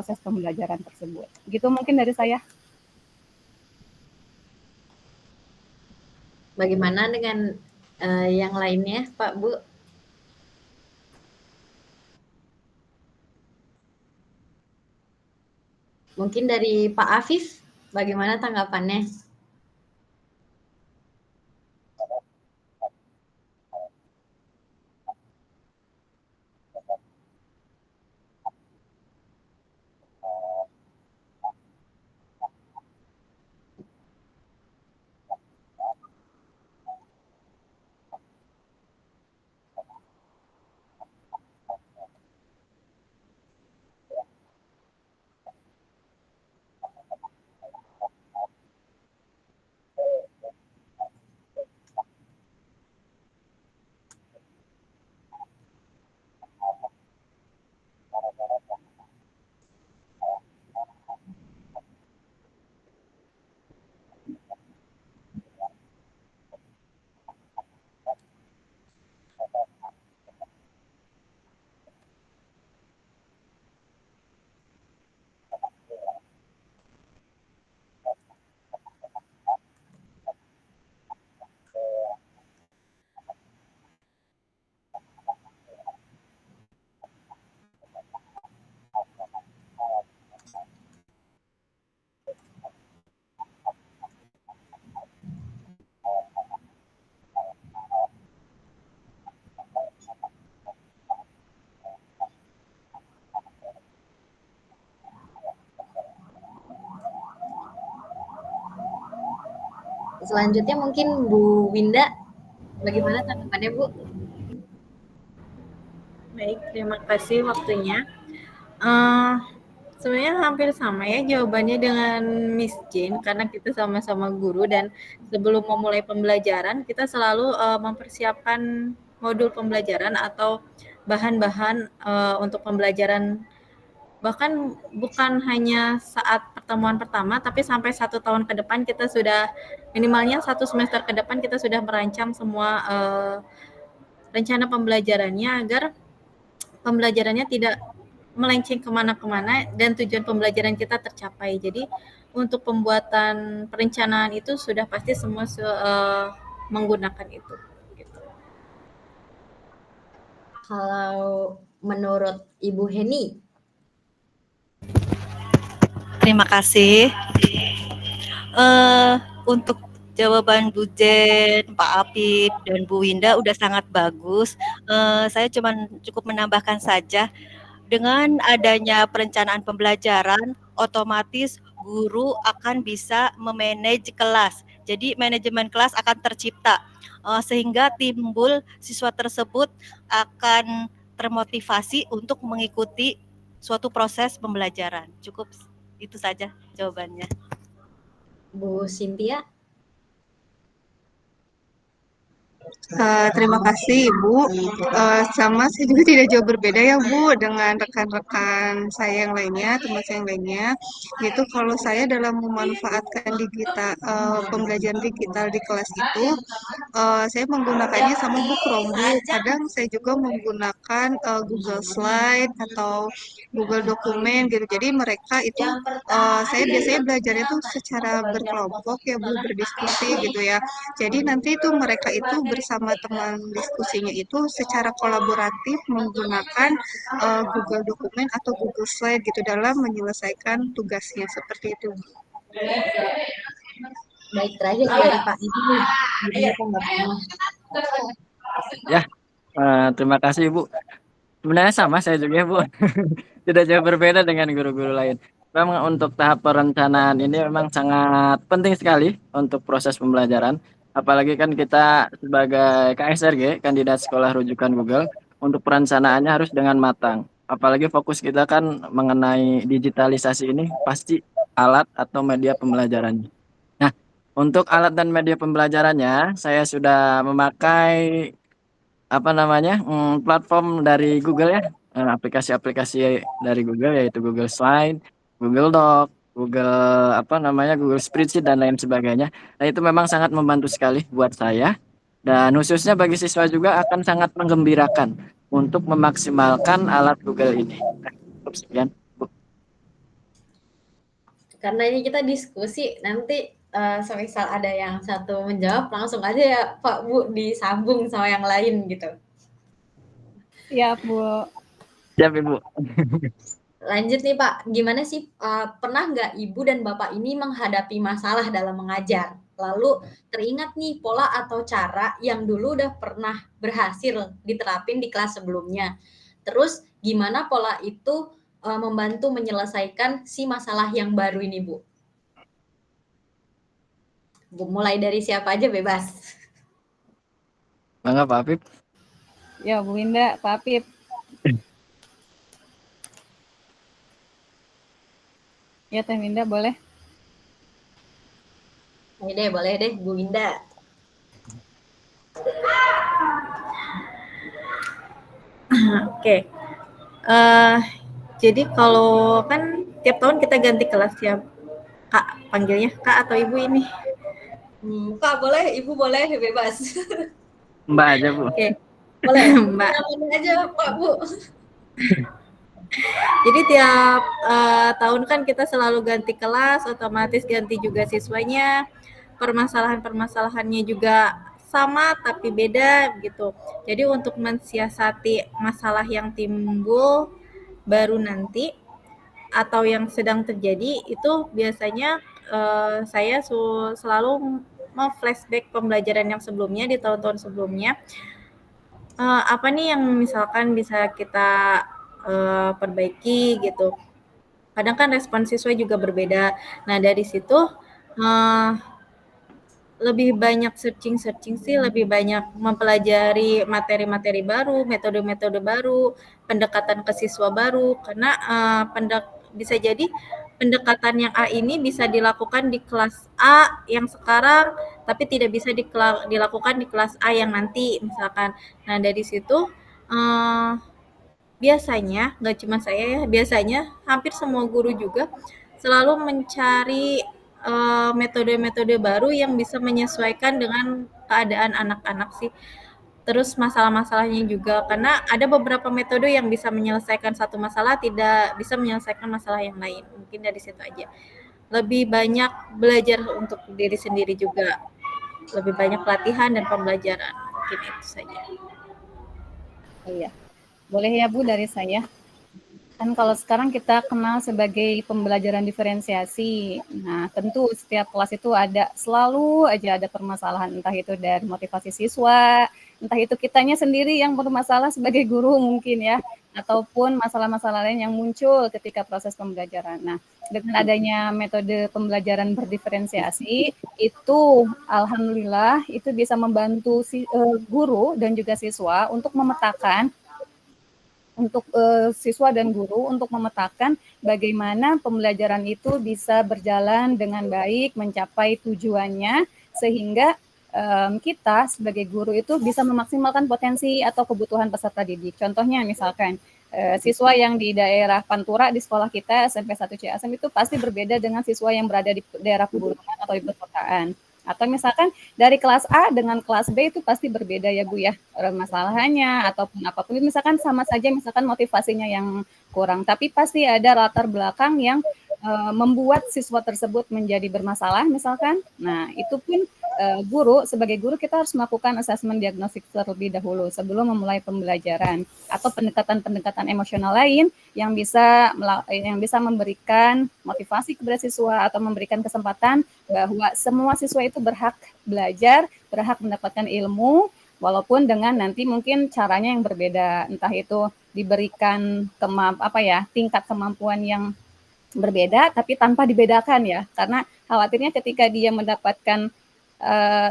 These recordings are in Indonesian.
proses pembelajaran tersebut. Gitu mungkin dari saya. Bagaimana dengan yang lainnya, Pak, Bu? Mungkin dari Pak Afif, bagaimana tanggapannya? Selanjutnya mungkin Bu Winda, bagaimana tanggapannya, Bu? Baik, terima kasih waktunya. Uh, Sebenarnya hampir sama ya jawabannya dengan Miss Jane karena kita sama-sama guru dan sebelum memulai pembelajaran kita selalu mempersiapkan modul pembelajaran atau bahan-bahan untuk pembelajaran, bahkan bukan hanya saat pertemuan pertama tapi sampai 1 tahun ke depan kita sudah minimalnya 1 semester ke depan kita sudah merancang semua rencana pembelajarannya agar pembelajarannya tidak melenceng kemana-kemana dan tujuan pembelajaran kita tercapai. Jadi untuk pembuatan perencanaan itu sudah pasti semua menggunakan itu. Gitu. Kalau menurut Ibu Heni? Terima kasih. Untuk jawaban Bu Jen, Pak Apip, dan Bu Winda udah sangat bagus. Saya cukup menambahkan saja, dengan adanya perencanaan pembelajaran, otomatis guru akan bisa memanage kelas. Jadi manajemen kelas akan tercipta, sehingga timbul siswa tersebut akan termotivasi untuk mengikuti suatu proses pembelajaran. Cukup itu saja jawabannya. Bu Cynthia? Terima kasih Ibu. Sama saya juga tidak jauh berbeda ya Bu dengan rekan-rekan saya yang lainnya, teman saya yang lainnya. Yaitu kalau saya dalam memanfaatkan pembelajaran digital di kelas itu, saya menggunakannya sama Bu Chromebook. Kadang saya juga menggunakan Google Slide atau Google Dokumen gitu. Jadi mereka itu saya biasanya belajarnya tuh secara berkelompok ya Bu, berdiskusi gitu ya. Jadi nanti itu mereka itu bersama teman diskusinya itu secara kolaboratif menggunakan Google Dokumen atau Google Slide gitu dalam menyelesaikan tugasnya seperti itu. Baik, terakhir dari Pak Ibu. Ya, terima kasih Bu. Sebenarnya sama saya juga Bu. Tidak jauh berbeda dengan guru-guru lain. Memang untuk tahap perencanaan ini memang sangat penting sekali untuk proses pembelajaran. Apalagi kan kita sebagai KSRG, kandidat sekolah rujukan Google, untuk perencanaannya harus dengan matang. Apalagi fokus kita kan mengenai digitalisasi ini pasti alat atau media pembelajarannya. Nah, untuk alat dan media pembelajarannya, saya sudah memakai platform dari Google ya, aplikasi-aplikasi dari Google yaitu Google Slide, Google Doc, Google Spreadsheet dan lain sebagainya. Nah, itu memang sangat membantu sekali buat saya dan khususnya bagi siswa juga akan sangat menggembirakan untuk memaksimalkan alat Google ini. Nah, cukup sekian, Bu. karena ini kita diskusi, nanti semisal ada yang satu menjawab, langsung aja ya Pak Bu disambung sama yang lain gitu. Siap, Bu. Siap Ibu. Lanjut nih Pak, gimana sih pernah nggak Ibu dan Bapak ini menghadapi masalah dalam mengajar? Lalu teringat nih pola atau cara yang dulu udah pernah berhasil diterapin di kelas sebelumnya. Terus gimana pola itu membantu menyelesaikan si masalah yang baru ini Bu? Bu, mulai dari siapa aja bebas. Bangga Pak Apip. Ya, Bu Winda, Pak Apip. Ya, Teh Winda boleh. Boleh deh, Bu Winda. Oke. Jadi kalau kan tiap tahun kita ganti kelas ya, Kak, panggilnya Kak atau Ibu ini? Kak boleh, Ibu boleh, bebas. Mbak aja Bu. Oke. Boleh, Mbak. namanya aja Pak Bu. Jadi tiap tahun kan kita selalu ganti kelas, otomatis ganti juga siswanya, permasalahan-permasalahannya juga sama tapi beda gitu. Jadi untuk mensiasati masalah yang timbul baru nanti atau yang sedang terjadi itu biasanya saya selalu flashback pembelajaran yang sebelumnya di tahun-tahun sebelumnya. Apa nih yang misalkan bisa kita perbaiki gitu. Kadang kan respon siswa juga berbeda. Nah dari situ lebih banyak searching sih, lebih banyak mempelajari materi-materi baru, metode-metode baru, pendekatan ke siswa baru, karena bisa jadi pendekatan yang A ini bisa dilakukan di kelas A yang sekarang, tapi tidak bisa dilakukan di kelas A yang nanti misalkan. Nah dari situ biasanya, nggak cuma saya ya, biasanya hampir semua guru juga selalu mencari metode-metode baru yang bisa menyesuaikan dengan keadaan anak-anak sih. Terus masalah-masalahnya juga, karena ada beberapa metode yang bisa menyelesaikan satu masalah, tidak bisa menyelesaikan masalah yang lain. Mungkin dari situ aja. Lebih banyak belajar untuk diri sendiri juga. Lebih banyak latihan dan pembelajaran. Mungkin itu saja. Iya. Boleh ya Bu dari saya. Kan kalau sekarang kita kenal sebagai pembelajaran diferensiasi. Nah, tentu setiap kelas itu selalu aja ada permasalahan, entah itu dari motivasi siswa, entah itu kitanya sendiri yang bermasalah sebagai guru mungkin ya, ataupun masalah-masalah lain yang muncul ketika proses pembelajaran. Nah, dengan adanya metode pembelajaran berdiferensiasi, itu alhamdulillah itu bisa membantu guru dan juga siswa untuk memetakan siswa dan guru untuk memetakan bagaimana pembelajaran itu bisa berjalan dengan baik, mencapai tujuannya, sehingga kita sebagai guru itu bisa memaksimalkan potensi atau kebutuhan peserta didik. Contohnya misalkan siswa yang di daerah Pantura di sekolah kita SMP 1 Ciasem itu pasti berbeda dengan siswa yang berada di daerah pegunungan atau di perkotaan. Atau misalkan dari kelas A dengan kelas B itu pasti berbeda ya Bu ya, masalahnya ataupun apapun. Misalkan sama saja, misalkan motivasinya yang kurang, tapi pasti ada latar belakang yang membuat siswa tersebut menjadi bermasalah misalkan. Nah itu pun sebagai guru kita harus melakukan asesmen diagnostik terlebih dahulu sebelum memulai pembelajaran, atau pendekatan-pendekatan emosional lain yang bisa memberikan motivasi kepada siswa atau memberikan kesempatan bahwa semua siswa itu berhak belajar, berhak mendapatkan ilmu, walaupun dengan nanti mungkin caranya yang berbeda, entah itu diberikan tingkat kemampuan yang berbeda tapi tanpa dibedakan ya, karena khawatirnya ketika dia mendapatkan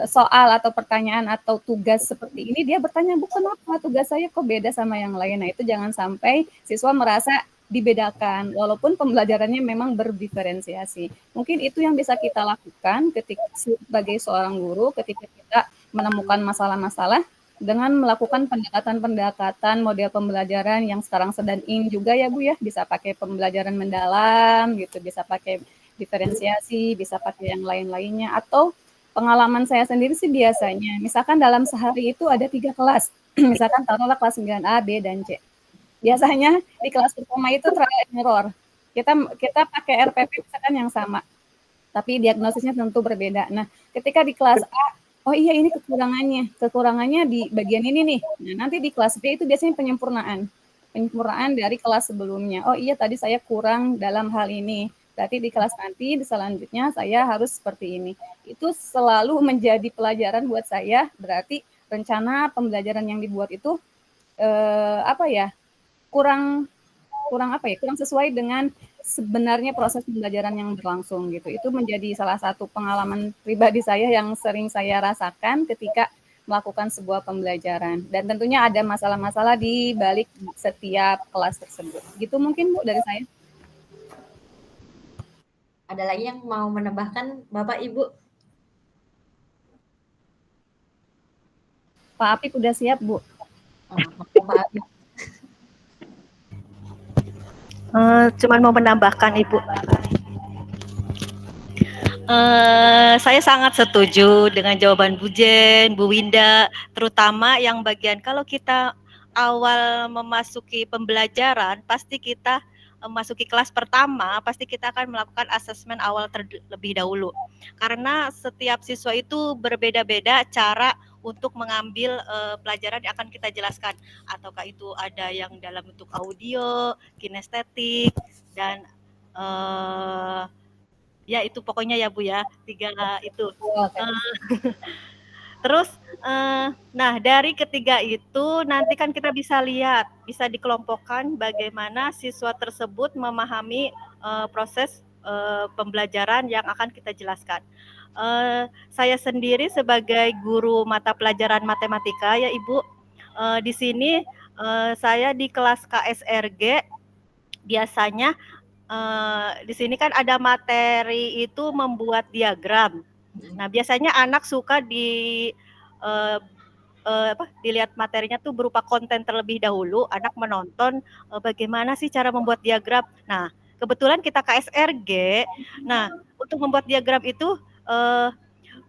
soal atau pertanyaan atau tugas seperti ini, dia bertanya, Bu, kenapa tugas saya kok beda sama yang lain? Nah, itu jangan sampai siswa merasa dibedakan, walaupun pembelajarannya memang berdiferensiasi. Mungkin itu yang bisa kita lakukan ketika sebagai seorang guru, ketika kita menemukan masalah-masalah, dengan melakukan pendekatan-pendekatan model pembelajaran yang sekarang sedang in juga ya Bu ya, bisa pakai pembelajaran mendalam gitu, bisa pakai diferensiasi, bisa pakai yang lain-lainnya, atau pengalaman saya sendiri sih biasanya, misalkan dalam sehari itu ada 3 kelas, misalkan taruhlah kelas 9A, B, dan C. Biasanya di kelas pertama itu trial and error. Kita pakai RPP misalkan yang sama, tapi diagnosisnya tentu berbeda. Nah, ketika di kelas A, oh iya ini kekurangannya di bagian ini nih. Nah, nanti di kelas B itu biasanya penyempurnaan dari kelas sebelumnya. Oh iya tadi saya kurang dalam hal ini. Berarti di kelas nanti di selanjutnya saya harus seperti ini. Itu selalu menjadi pelajaran buat saya. Berarti rencana pembelajaran yang dibuat itu kurang sesuai dengan sebenarnya proses pembelajaran yang berlangsung gitu. Itu menjadi salah satu pengalaman pribadi saya yang sering saya rasakan ketika melakukan sebuah pembelajaran. Dan tentunya ada masalah-masalah di balik setiap kelas tersebut. Gitu mungkin Bu dari saya. Ada lagi yang mau menambahkan Bapak Ibu? Pak Apip udah siap Bu. Pak Apip. Cuman mau menambahkan Ibu. Saya sangat setuju dengan jawaban Bu Jen, Bu Winda, terutama yang bagian kalau kita awal memasuki pembelajaran, pasti kita memasuki kelas pertama, pasti kita akan melakukan asesmen awal terlebih dahulu. Karena setiap siswa itu berbeda-beda cara untuk mengambil pelajaran yang akan kita jelaskan. Ataukah itu ada yang dalam bentuk audio, kinestetik, dan ya itu pokoknya ya Bu ya, 3 itu. Terus nah dari ketiga itu nanti kan kita bisa lihat, bisa dikelompokkan bagaimana siswa tersebut memahami proses pembelajaran yang akan kita jelaskan. Saya sendiri sebagai guru mata pelajaran matematika ya Ibu, di sini saya di kelas KSRG biasanya di sini kan ada materi itu membuat diagram. Nah, biasanya anak suka dilihat materinya tuh berupa konten terlebih dahulu, anak menonton bagaimana sih cara membuat diagram. Nah, kebetulan kita KSRG. Nah, untuk membuat diagram itu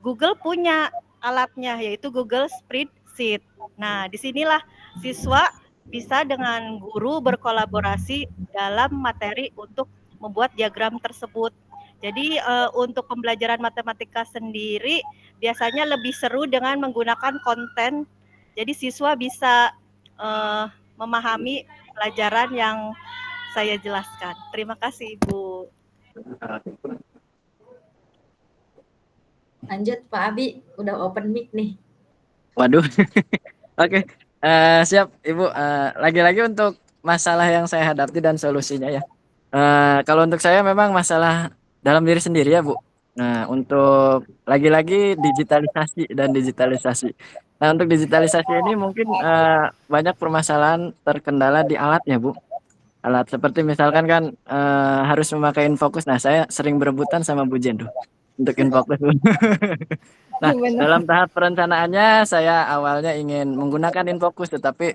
Google punya alatnya yaitu Google Spreadsheet. Nah, disinilah siswa bisa dengan guru berkolaborasi dalam materi untuk membuat diagram tersebut. Jadi untuk pembelajaran matematika sendiri biasanya lebih seru dengan menggunakan konten. Jadi siswa bisa memahami pelajaran yang saya jelaskan. Terima kasih Ibu. Lanjut Pak Abi, udah open mic nih. Waduh. Oke. Siap Ibu. Lagi-lagi untuk masalah yang saya hadapi dan solusinya ya. Kalau untuk saya memang masalah dalam diri sendiri ya Bu. Nah untuk lagi-lagi digitalisasi. Nah untuk digitalisasi ini mungkin banyak permasalahan terkendala di alat ya Bu. Alat seperti misalkan kan harus memakai Infocus. Nah saya sering berebutan sama Bu Jen tuh untuk Infocus. Nah dalam tahap perencanaannya saya awalnya ingin menggunakan Infocus tetapi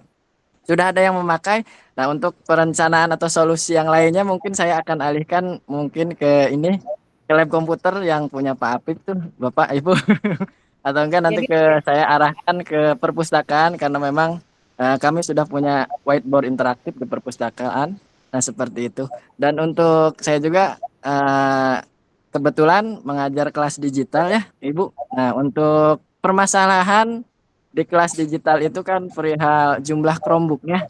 sudah ada yang memakai. Nah, untuk perencanaan atau solusi yang lainnya mungkin saya akan alihkan mungkin ke ini, ke lab komputer yang punya Pak Apip tuh, Bapak, Ibu. Atau enggak nanti saya arahkan ke perpustakaan karena memang kami sudah punya whiteboard interaktif di perpustakaan. Nah, seperti itu. Dan untuk saya juga kebetulan mengajar kelas digital ya, Ibu. Nah, untuk permasalahan di kelas digital itu kan perihal jumlah Chromebook-nya.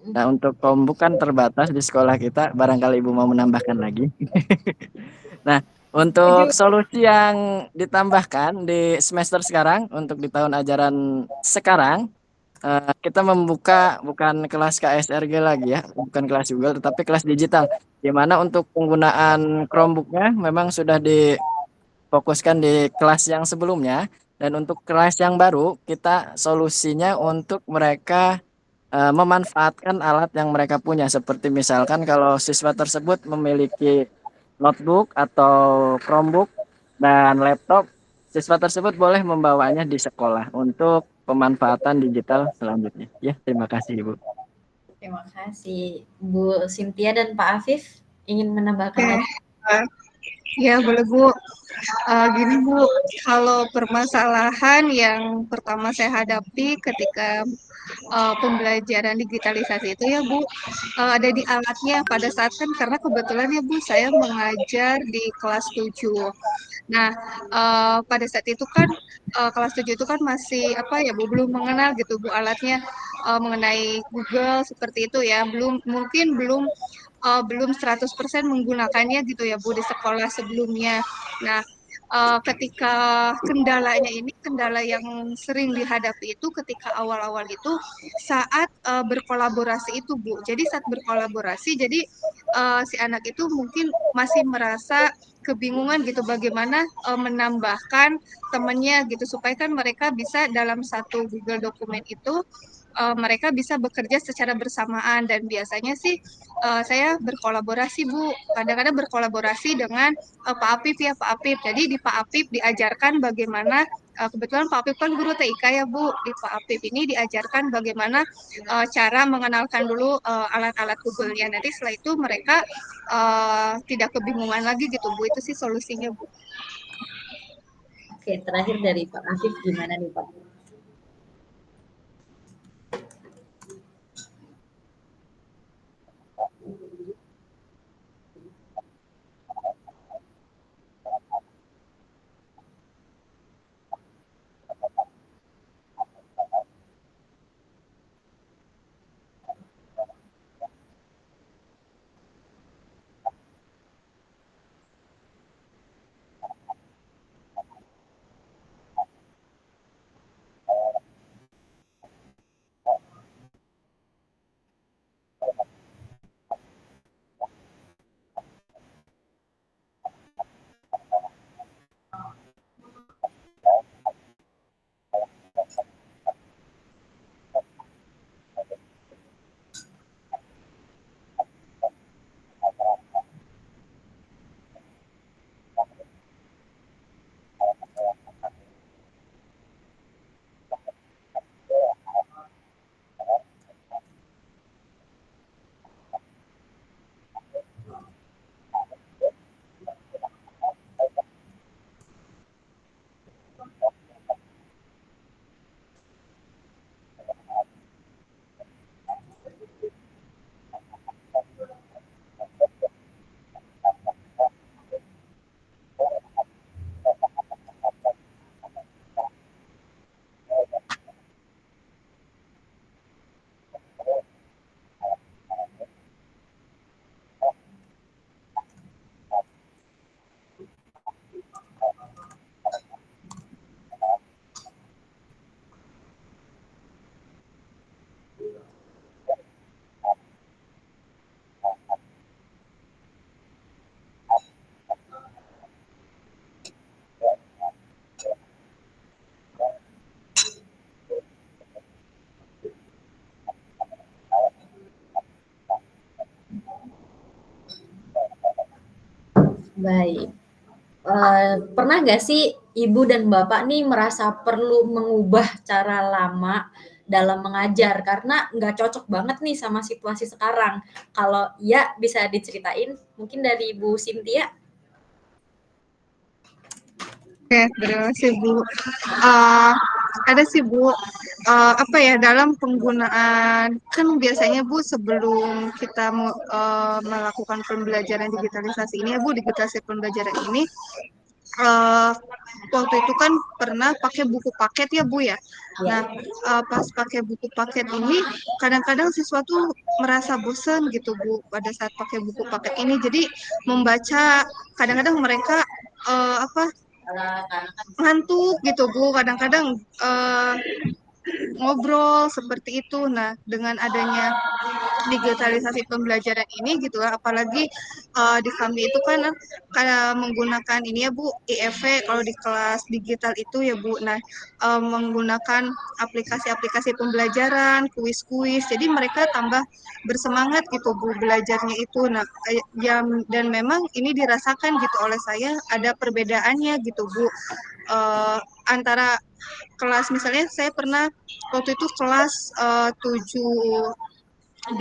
Nah, untuk Chromebook kan terbatas di sekolah kita, barangkali Ibu mau menambahkan lagi. Nah, untuk solusi yang ditambahkan di semester sekarang, untuk di tahun ajaran sekarang, kita membuka bukan kelas KSRG lagi ya, bukan kelas Google, tetapi kelas digital. Di mana untuk penggunaan Chromebook-nya memang sudah difokuskan di kelas yang sebelumnya. Dan untuk kelas yang baru, kita solusinya untuk mereka memanfaatkan alat yang mereka punya. Seperti misalkan kalau siswa tersebut memiliki notebook atau Chromebook dan laptop, siswa tersebut boleh membawanya di sekolah untuk pemanfaatan digital selanjutnya. Ya, terima kasih Ibu. Terima kasih Bu Cynthia dan Pak Afif. Ingin menambahkan lagi? Ya, boleh Bu. Gini Bu, kalau permasalahan yang pertama saya hadapi ketika pembelajaran digitalisasi itu ya Bu, ada di alatnya pada saat kan karena kebetulan ya Bu, saya mengajar di kelas 7. Nah, pada saat itu kan kelas 7 itu kan masih apa ya Bu, belum mengenal gitu Bu alatnya mengenai Google seperti itu ya, belum 100% menggunakannya gitu ya Bu di sekolah sebelumnya. Nah, ketika kendala yang sering dihadapi itu ketika awal-awal itu saat berkolaborasi itu Bu. Jadi saat berkolaborasi, jadi si anak itu mungkin masih merasa kebingungan gitu bagaimana menambahkan temannya gitu supaya kan mereka bisa dalam satu Google dokumen itu mereka bisa bekerja secara bersamaan dan biasanya sih saya berkolaborasi Bu, kadang-kadang berkolaborasi dengan Pak Apip ya Pak Apip. Jadi di Pak Apip diajarkan bagaimana kebetulan Pak Apip kan guru TIK ya Bu. Di Pak Apip ini diajarkan bagaimana cara mengenalkan dulu alat-alat Google-nya. Nanti setelah itu mereka tidak kebingungan lagi gitu Bu. Itu sih solusinya Bu. Oke, terakhir dari Pak Afif gimana nih Pak? Baik. Pernah nggak sih Ibu dan Bapak nih merasa perlu mengubah cara lama dalam mengajar karena nggak cocok banget nih sama situasi sekarang? Kalau iya bisa diceritain mungkin dari Ibu Cynthia. Oke, terima kasih Bu. Ada sih Bu, apa ya dalam penggunaan kan biasanya Bu sebelum kita melakukan pembelajaran digitalisasi ini ya Bu, digitalisasi pembelajaran ini uh, waktu itu kan pernah pakai buku paket ya Bu ya. Nah, pas pakai buku paket ini kadang-kadang siswa tuh merasa bosan gitu Bu pada saat pakai buku paket ini. Jadi membaca kadang-kadang mereka apa ngantuk gitu Bu. Kadang-kadang ngobrol seperti itu. Nah, dengan adanya digitalisasi pembelajaran ini gitu ya, apalagi di kami itu kan menggunakan ini ya Bu, IFV kalau di kelas digital itu ya Bu. Nah, menggunakan aplikasi-aplikasi pembelajaran, kuis-kuis, jadi mereka tambah bersemangat gitu Bu belajarnya itu. Nah, dan memang ini dirasakan gitu oleh saya ada perbedaannya gitu Bu. Antara kelas misalnya saya pernah waktu itu kelas 7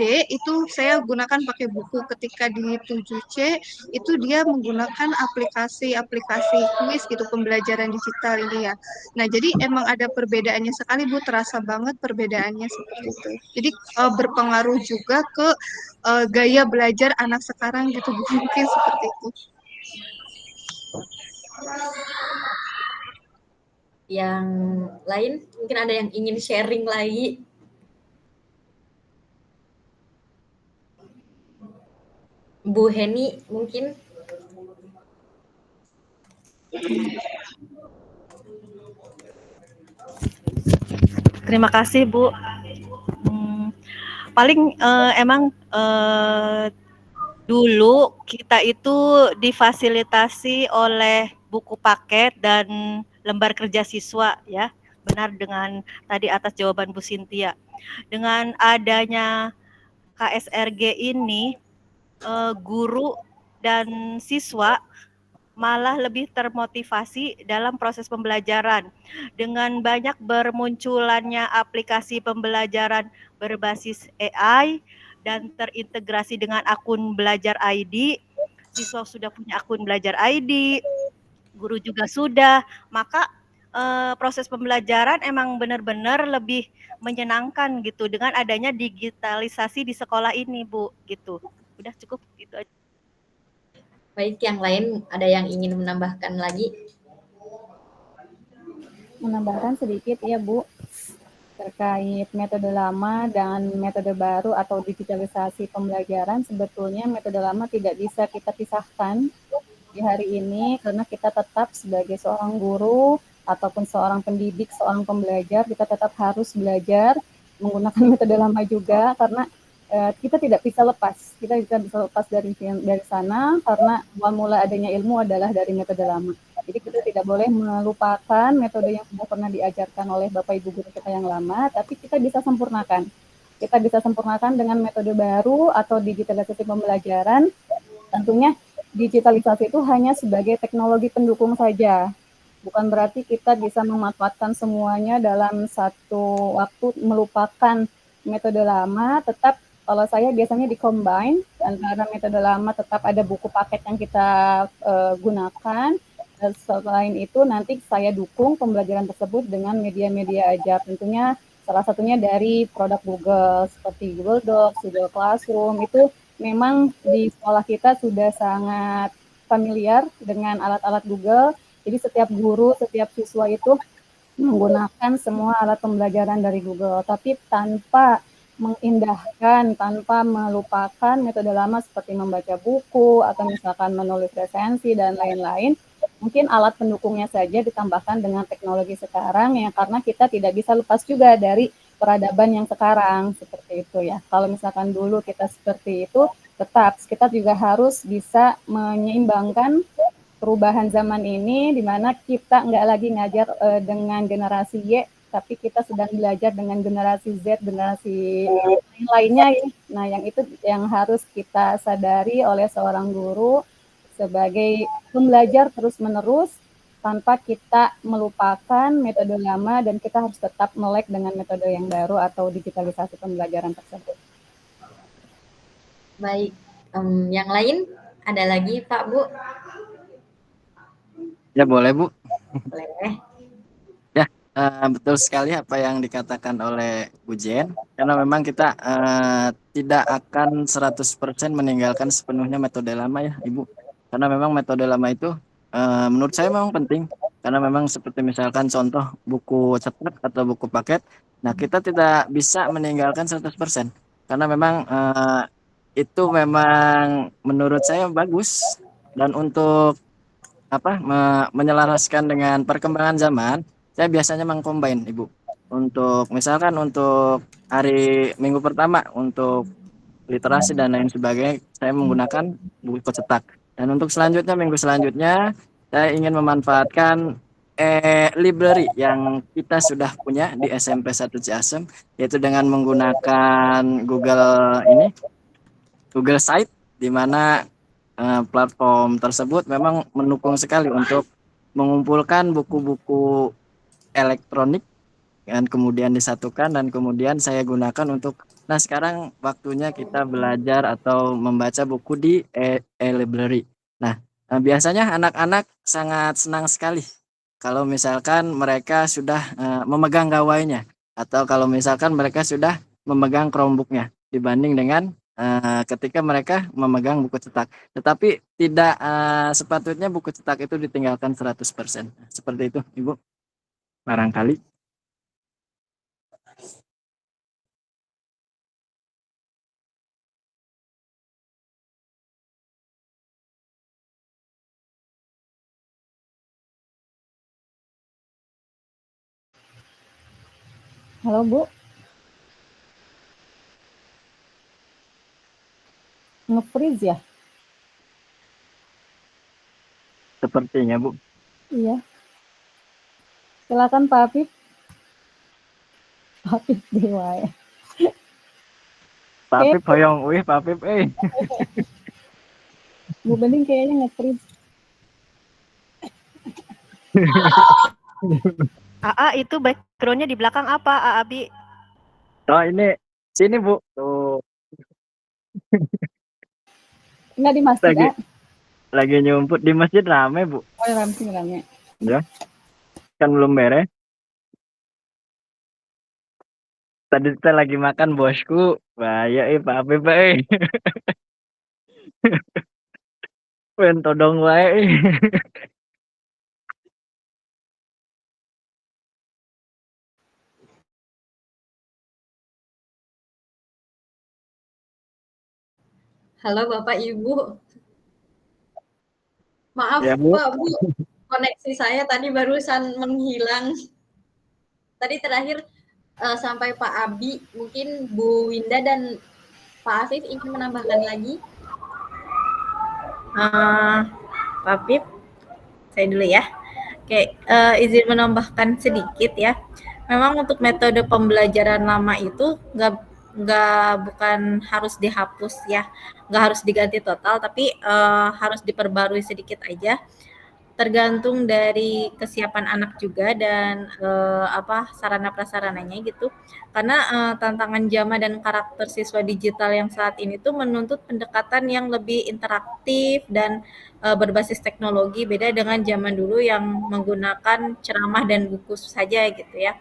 D itu saya gunakan pakai buku. Ketika di 7C itu dia menggunakan aplikasi kuis gitu, pembelajaran digital ini ya. Nah, jadi emang ada perbedaannya sekali Bu, terasa banget perbedaannya seperti itu. Jadi berpengaruh juga ke gaya belajar anak sekarang gitu Bu, mungkin seperti itu. Yang lain mungkin ada yang ingin sharing lagi? Bu Heni mungkin. Terima kasih Bu. Paling emang dulu kita itu difasilitasi oleh buku paket dan lembar kerja siswa ya. Benar dengan tadi atas jawaban Bu Cynthia. Dengan adanya KSRG ini, guru dan siswa malah lebih termotivasi dalam proses pembelajaran. Dengan banyak bermunculannya aplikasi pembelajaran berbasis AI dan terintegrasi dengan akun belajar ID, siswa sudah punya akun belajar ID, guru juga sudah, maka proses pembelajaran emang benar-benar lebih menyenangkan gitu dengan adanya digitalisasi di sekolah ini, Bu, gitu. Udah cukup itu aja. Baik, yang lain ada yang ingin menambahkan lagi? Menambahkan sedikit ya Bu, terkait metode lama dan metode baru atau digitalisasi pembelajaran. Sebetulnya metode lama tidak bisa kita pisahkan di hari ini karena kita tetap sebagai seorang guru ataupun seorang pendidik, seorang pembelajar, kita tetap harus belajar menggunakan metode lama juga karena kita tidak bisa lepas dari sana karena awal mula adanya ilmu adalah dari metode lama. Jadi kita tidak boleh melupakan metode yang sudah pernah diajarkan oleh Bapak Ibu guru kita yang lama, tapi kita bisa sempurnakan. Kita bisa sempurnakan dengan metode baru atau digitalisasi pembelajaran. Tentunya digitalisasi itu hanya sebagai teknologi pendukung saja. Bukan berarti kita bisa memanfaatkan semuanya dalam satu waktu melupakan metode lama, tetap kalau saya biasanya di-combine antara metode lama tetap ada buku paket yang kita gunakan. Selain itu nanti saya dukung pembelajaran tersebut dengan media-media ajar. Tentunya salah satunya dari produk Google seperti Google Docs, Google Classroom itu memang di sekolah kita sudah sangat familiar dengan alat-alat Google. Jadi setiap guru, setiap siswa itu menggunakan semua alat pembelajaran dari Google, tapi tanpa mengindahkan, tanpa melupakan metode lama seperti membaca buku atau misalkan menulis resensi dan lain-lain. Mungkin alat pendukungnya saja ditambahkan dengan teknologi sekarang ya, karena kita tidak bisa lepas juga dari peradaban yang sekarang seperti itu ya. Kalau misalkan dulu kita seperti itu, tetap kita juga harus bisa menyeimbangkan perubahan zaman ini di mana kita nggak lagi ngajar dengan generasi Y, tapi kita sedang belajar dengan generasi Z, generasi lainnya ya. Nah, yang itu yang harus kita sadari oleh seorang guru sebagai pembelajar terus-menerus tanpa kita melupakan metode lama dan kita harus tetap melek dengan metode yang baru atau digitalisasi pembelajaran tersebut. Baik, yang lain ada lagi Pak, Bu? Ya boleh Bu. Boleh. Ya, betul sekali apa yang dikatakan oleh Bu Jen, karena memang kita tidak akan 100% meninggalkan sepenuhnya metode lama ya Ibu. Karena memang metode lama itu menurut saya memang penting, karena memang seperti misalkan contoh buku cetak atau buku paket, nah kita tidak bisa meninggalkan 100%, karena memang itu memang menurut saya bagus, dan untuk menyelaraskan dengan perkembangan zaman, saya biasanya mengcombine Ibu. Untuk misalkan untuk hari minggu pertama untuk literasi dan lain sebagainya, saya menggunakan buku cetak. Dan untuk selanjutnya, minggu selanjutnya, saya ingin memanfaatkan library yang kita sudah punya di SMP 1 Ciasem, yaitu dengan menggunakan Google Site, di mana platform tersebut memang mendukung sekali untuk mengumpulkan buku-buku elektronik dan kemudian disatukan dan kemudian saya gunakan untuk Nah, sekarang waktunya kita belajar atau membaca buku di e-library. Nah, biasanya anak-anak sangat senang sekali kalau misalkan mereka sudah memegang gawainya atau kalau misalkan mereka sudah memegang Chromebook-nya dibanding dengan ketika mereka memegang buku cetak. Tetapi tidak sepatutnya buku cetak itu ditinggalkan 100%. Seperti itu, Ibu. Barangkali. Halo Bu, nge-freeze ya? Sepertinya, Bu. Iya, silakan Pak Apip. Apip dewa ya. Papip hoyong, wih Papip, Bu Bening kayaknya nge-freeze. AA itu backgroundnya di belakang apa, Abi? Oh ini, sini Bu. Tuh, Enggak di masjid, lagi nyumput di masjid rame Bu. Oh, rame. Ya, kan belum beres. Tadi kita lagi makan bosku. Bahaya Papip, Wen todong wae. Halo Bapak Ibu. Maaf Ya Bu. Pak, Bu. Koneksi saya tadi barusan menghilang. Tadi terakhir sampai Pak Abi, mungkin Bu Winda dan Pak Afif ingin menambahkan lagi. Pak Apip, saya dulu ya. Oke, izin menambahkan sedikit ya. Memang untuk metode pembelajaran lama itu bukan harus dihapus ya, nggak harus diganti total, tapi harus diperbarui sedikit aja. Tergantung dari kesiapan anak juga dan sarana prasarananya gitu. Karena tantangan zaman dan karakter siswa digital yang saat ini tuh menuntut pendekatan yang lebih interaktif dan berbasis teknologi, beda dengan zaman dulu yang menggunakan ceramah dan buku saja gitu ya.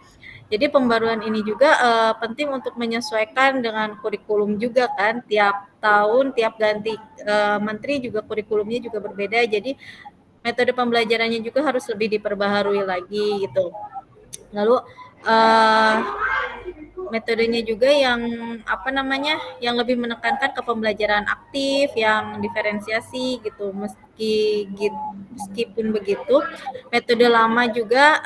Jadi pembaruan ini juga penting untuk menyesuaikan dengan kurikulum juga kan. Tiap tahun, tiap ganti menteri juga kurikulumnya juga berbeda. Jadi metode pembelajarannya juga harus lebih diperbaharui lagi gitu. Lalu metodenya juga yang yang lebih menekankan ke pembelajaran aktif, yang diferensiasi gitu. Meskipun begitu, metode lama juga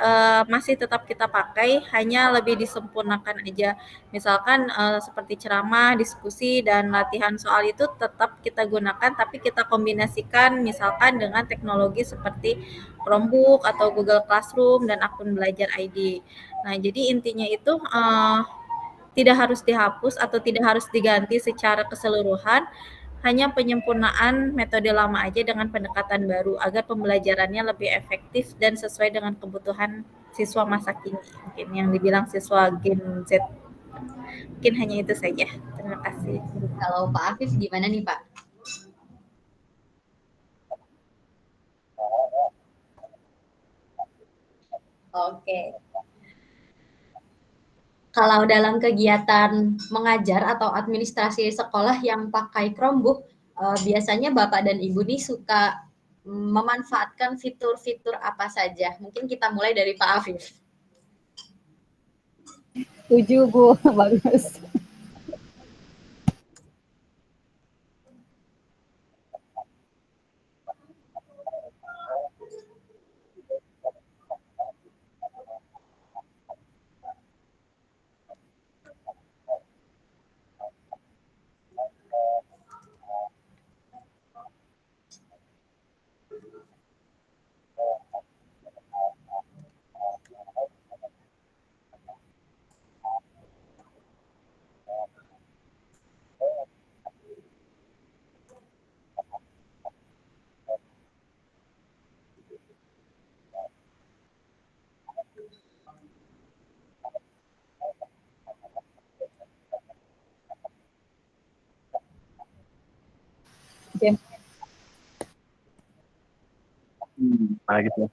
masih tetap kita pakai, hanya lebih disempurnakan aja. Misalkan seperti ceramah, diskusi, dan latihan soal itu tetap kita gunakan, tapi kita kombinasikan misalkan dengan teknologi seperti Chromebook atau Google Classroom dan akun belajar ID. Nah, jadi intinya itu tidak harus dihapus atau tidak harus diganti secara keseluruhan, hanya penyempurnaan metode lama aja dengan pendekatan baru agar pembelajarannya lebih efektif dan sesuai dengan kebutuhan siswa masa kini. Mungkin yang dibilang siswa Gen Z. Mungkin hanya itu saja. Terima kasih. Kalau Pak Afif gimana nih Pak? Oke. Kalau dalam kegiatan mengajar atau administrasi sekolah yang pakai Chromebook, biasanya Bapak dan Ibu nih suka memanfaatkan fitur-fitur apa saja? Mungkin kita mulai dari Pak Afif. 7 Bu, bagus. gitu.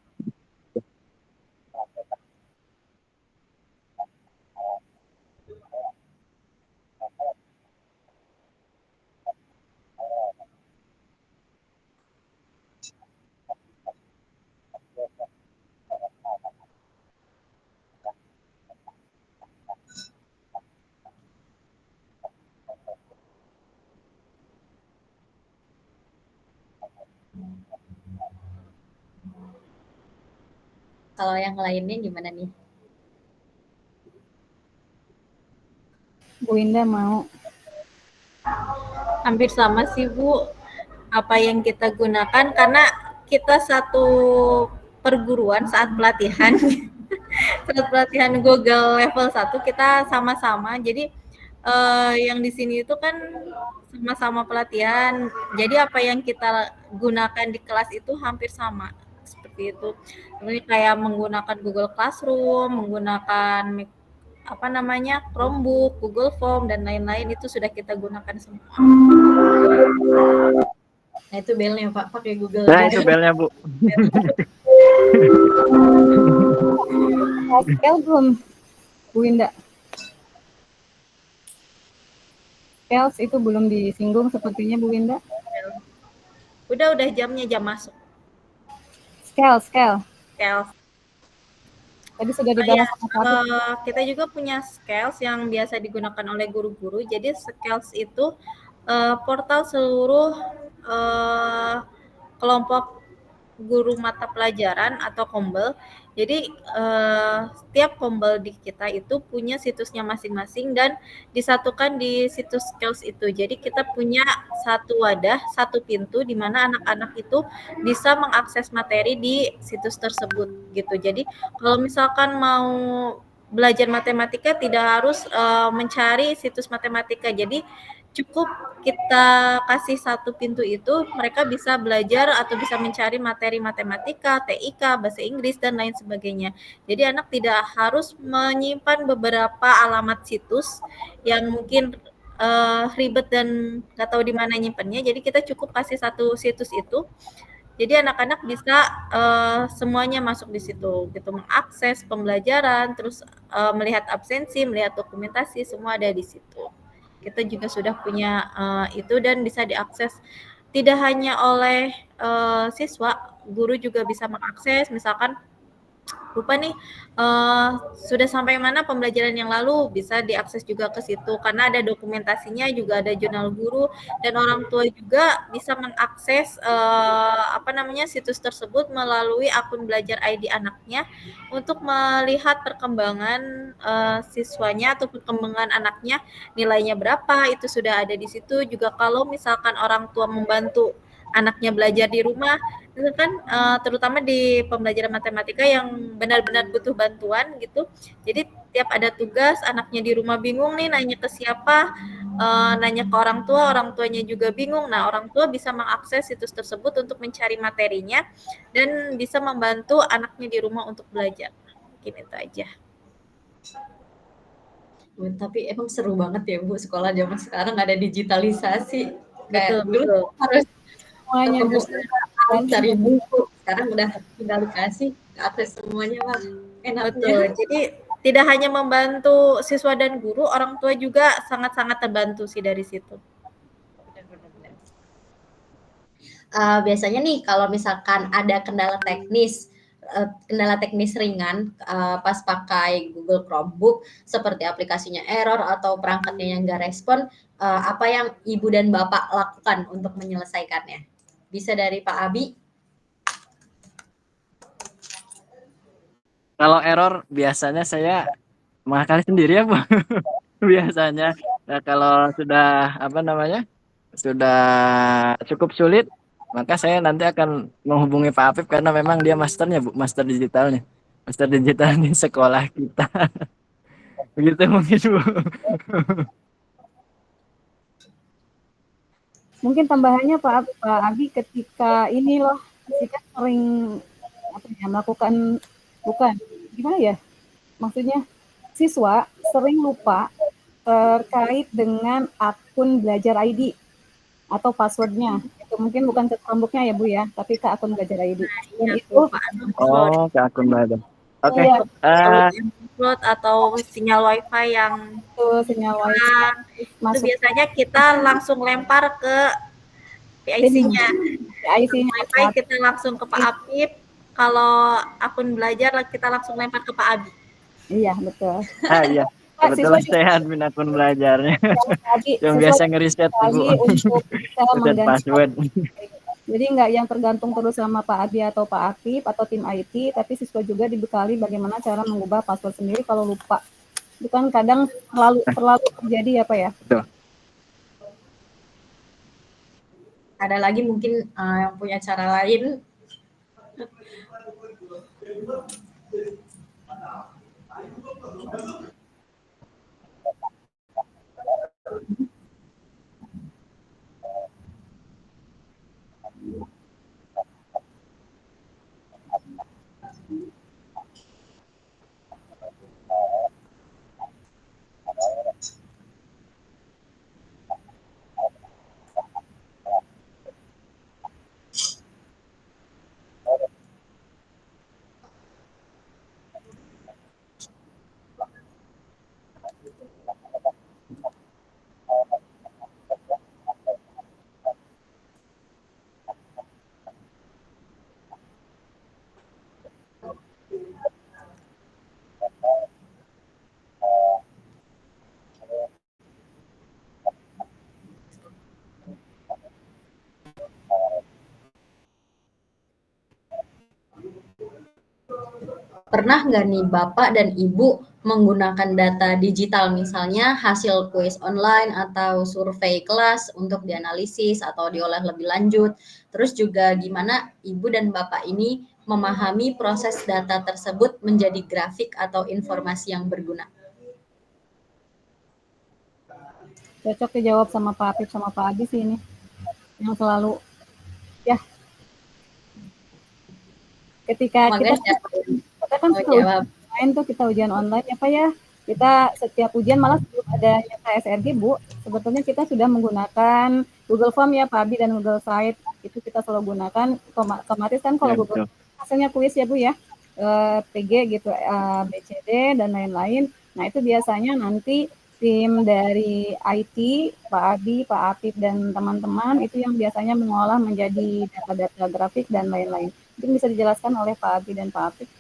Kalau yang lainnya gimana nih? Bu Indah mau. Hampir sama sih Bu, apa yang kita gunakan karena kita satu perguruan saat pelatihan saat pelatihan Google level 1 kita sama-sama. Jadi yang di sini itu kan sama-sama pelatihan. Jadi apa yang kita gunakan di kelas itu hampir sama seperti itu. Ini kayak menggunakan Google Classroom, menggunakan apa namanya Chromebook, Google Form dan lain-lain itu sudah kita gunakan semua. Nah itu belnya Pak, pakai Google. Nah itu belnya Bu. Scale belum Bu Indah? Scales itu belum disinggung sepertinya Bu Indah. Udah jamnya jam masuk. Scale. Tadi sudah dibahas sama kita juga punya Scales yang biasa digunakan oleh guru-guru. Jadi Scales itu portal seluruh kelompok guru mata pelajaran atau kombel. Jadi setiap kombel di kita itu punya situsnya masing-masing dan disatukan di situs Scales itu. Jadi kita punya satu wadah, satu pintu di mana anak-anak itu bisa mengakses materi di situs tersebut gitu. Jadi kalau misalkan mau belajar matematika tidak harus mencari situs matematika. Jadi cukup kita kasih satu pintu itu, mereka bisa belajar atau bisa mencari materi matematika, TIK, bahasa Inggris, dan lain sebagainya. Jadi anak tidak harus menyimpan beberapa alamat situs yang mungkin ribet dan nggak tahu di mana nyimpannya. Jadi kita cukup kasih satu situs itu. Jadi anak-anak bisa semuanya masuk di situ, gitu, mengakses pembelajaran, terus melihat absensi, melihat dokumentasi, semua ada di situ. Kita juga sudah punya itu dan bisa diakses tidak hanya oleh siswa, guru juga bisa mengakses. Misalkan lupa nih sudah sampai mana pembelajaran yang lalu, bisa diakses juga ke situ karena ada dokumentasinya, juga ada jurnal guru, dan orang tua juga bisa mengakses situs tersebut melalui akun belajar ID anaknya untuk melihat perkembangan siswanya atau perkembangan anaknya, nilainya berapa, itu sudah ada di situ. Juga kalau misalkan orang tua membantu anaknya belajar di rumah, itu kan terutama di pembelajaran matematika yang benar-benar butuh bantuan gitu. Jadi tiap ada tugas, anaknya di rumah bingung nih nanya ke siapa, nanya ke orang tuanya juga bingung. Nah, orang tua bisa mengakses situs tersebut untuk mencari materinya dan bisa membantu anaknya di rumah untuk belajar. Mungkin itu aja. Tapi emang seru banget ya Bu, sekolah zaman sekarang ada digitalisasi. Betul. Harus semuanya Bu. cari buku, sekarang udah tinggal dikasih akses semuanya Pak. Enaknya. Betul. Jadi tidak hanya membantu siswa dan guru, orang tua juga sangat-sangat terbantu sih dari situ. Biasanya nih kalau misalkan ada kendala teknis ringan pas pakai Google Chromebook seperti aplikasinya error atau perangkatnya yang nggak respon, apa yang Ibu dan Bapak lakukan untuk menyelesaikannya? Bisa dari Pak Abi? Kalau error biasanya saya mengakali sendiri ya Bu. Biasanya kalau sudah sudah cukup sulit, maka saya nanti akan menghubungi Pak Apip karena memang dia masternya Bu, master digital di sekolah kita. Begitu mungkin Bu. Mungkin tambahannya Pak Abi, ketika ini loh kita sering melakukan maksudnya siswa sering lupa terkait dengan akun belajar ID atau passwordnya. mungkin bukan ke Chromebook-nya ya Bu ya, tapi ke akun Belajar ID. Dan Ya, itu Pak download. Oh, ke akun belajar. Oke. Iya, Download atau sinyal wifi yang itu sinyal wifi kurang, itu masuk biasanya kita langsung lempar ke PIC-nya. PIC-nya. Wifi kita langsung ke Pak Apip, kalau akun belajar kita langsung lempar ke Pak Abi. Iya, betul. Iya. Kebetulan saya admin akun belajarnya. Yang biasa ngeriset Ibu. Untuk bisa Reset mengganti password. Jadi nggak yang tergantung terus sama Pak Abi atau Pak Apip atau tim IT, tapi siswa juga dibekali bagaimana cara mengubah password sendiri kalau lupa. Itu kan kadang terlalu terjadi ya Pak ya. Betul. Ada lagi mungkin yang punya cara lain. Pernah nggak nih Bapak dan Ibu menggunakan data digital, misalnya hasil kuis online atau survei kelas untuk dianalisis atau diolah lebih lanjut? Terus juga gimana Ibu dan Bapak ini memahami proses data tersebut menjadi grafik atau informasi yang berguna? Cocok dijawab sama Pak Apip sama Pak Abi sih ini. Yang selalu ya ketika kita kan main tuh kita ujian online ya Pak ya. Kita setiap ujian malah sebelum adanya KSRG Bu, sebetulnya kita sudah menggunakan Google Form ya Pak Abi dan Google Site. Itu kita selalu gunakan. Otomatis kan kalau Google hasilnya kuis ya Bu ya. PG gitu, BCD dan lain-lain. Nah, itu biasanya nanti tim dari IT, Pak Abi, Pak Apip dan teman-teman itu yang biasanya mengolah menjadi data-data grafik dan lain-lain. Mungkin bisa dijelaskan oleh Pak Abi dan Pak Apip.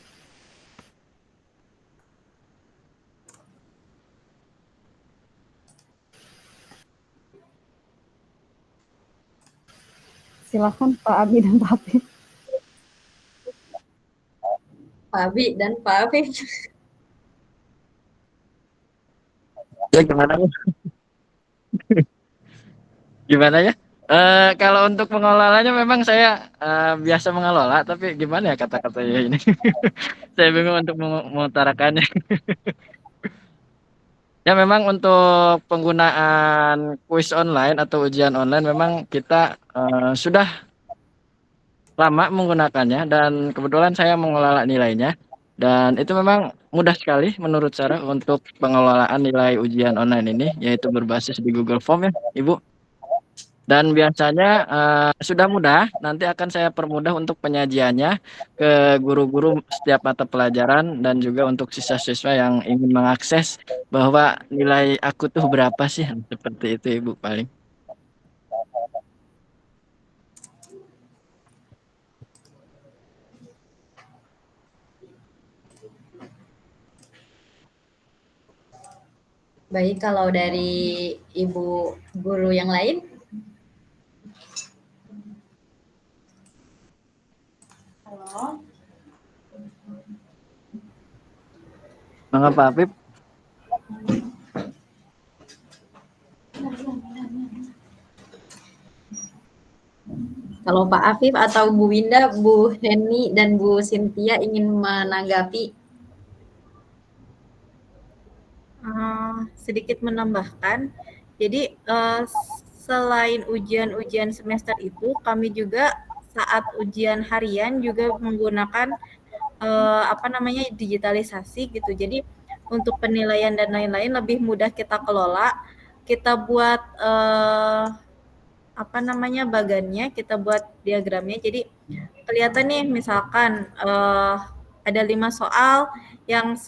Silakan Pak Abi dan Pak Apip. Pak Abi dan Pak Apip. Ya gimana Bu? Gimana ya? Kalau untuk pengelolanya memang saya biasa mengelola, tapi gimana ya kata-katanya ini? Saya bingung untuk mengutarakannya. Ya memang untuk penggunaan kuis online atau ujian online memang kita sudah lama menggunakannya dan kebetulan saya mengelola nilainya dan itu memang mudah sekali menurut saya untuk pengelolaan nilai ujian online ini, yaitu berbasis di Google Form ya Ibu. Dan biasanya sudah mudah, nanti akan saya permudah untuk penyajiannya ke guru-guru setiap mata pelajaran dan juga untuk siswa-siswa yang ingin mengakses bahwa nilai aku tuh berapa sih, seperti itu Ibu paling. Baik, kalau dari Ibu guru yang lain? Halo. Mangga Pak Apip. Kalau Pak Afif atau Bu Winda, Bu Heni dan Bu Cynthia ingin menanggapi. Sedikit menambahkan, jadi selain ujian-ujian semester itu, kami juga saat ujian harian juga menggunakan digitalisasi gitu. Jadi untuk penilaian dan lain-lain lebih mudah kita kelola. Kita buat bagannya, kita buat diagramnya. Jadi kelihatan nih misalkan ada 5 soal yang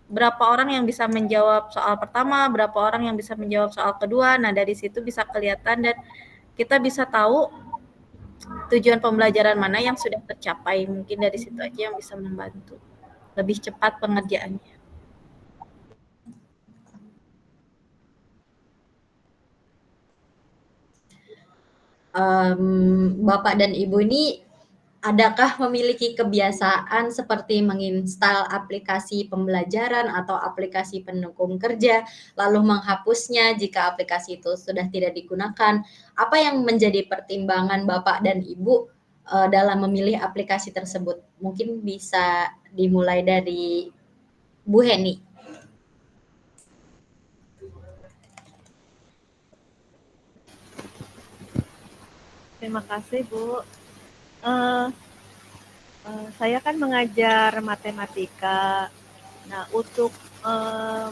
berapa orang yang bisa menjawab soal pertama, berapa orang yang bisa menjawab soal kedua. Nah, dari situ bisa kelihatan dan kita bisa tahu tujuan pembelajaran mana yang sudah tercapai. Mungkin dari situ aja yang bisa membantu lebih cepat pengerjaannya. Bapak dan Ibu ini adakah memiliki kebiasaan seperti menginstal aplikasi pembelajaran atau aplikasi pendukung kerja, lalu menghapusnya jika aplikasi itu sudah tidak digunakan? Apa yang menjadi pertimbangan Bapak dan Ibu dalam memilih aplikasi tersebut? Mungkin bisa dimulai dari Bu Heni. Terima kasih, Bu. Saya kan mengajar matematika. Nah, untuk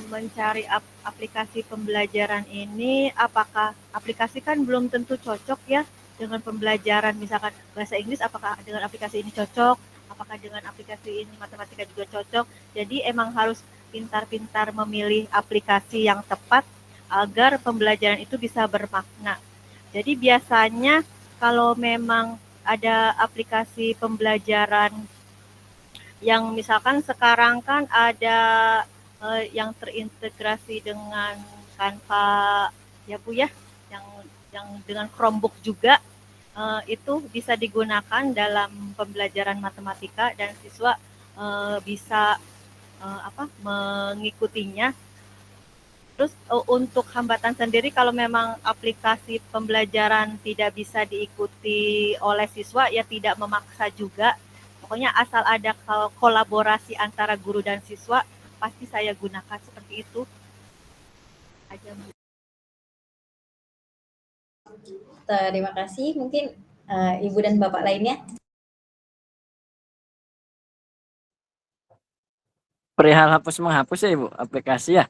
mencari aplikasi pembelajaran ini, apakah aplikasi kan belum tentu cocok ya dengan pembelajaran, misalkan bahasa Inggris, apakah dengan aplikasi ini cocok, apakah dengan aplikasi ini matematika juga cocok. Jadi emang harus pintar-pintar memilih aplikasi yang tepat agar pembelajaran itu bisa bermakna. Jadi biasanya kalau memang ada aplikasi pembelajaran yang misalkan sekarang kan ada yang terintegrasi dengan Canva ya Bu ya, yang dengan Chromebook juga, itu bisa digunakan dalam pembelajaran matematika dan siswa bisa mengikutinya. Terus untuk hambatan sendiri, kalau memang aplikasi pembelajaran tidak bisa diikuti oleh siswa, ya tidak memaksa juga. Pokoknya asal ada kolaborasi antara guru dan siswa, pasti saya gunakan seperti itu. Terima kasih. Mungkin Ibu dan Bapak lainnya. Perihal hapus menghapus ya Ibu, aplikasi ya.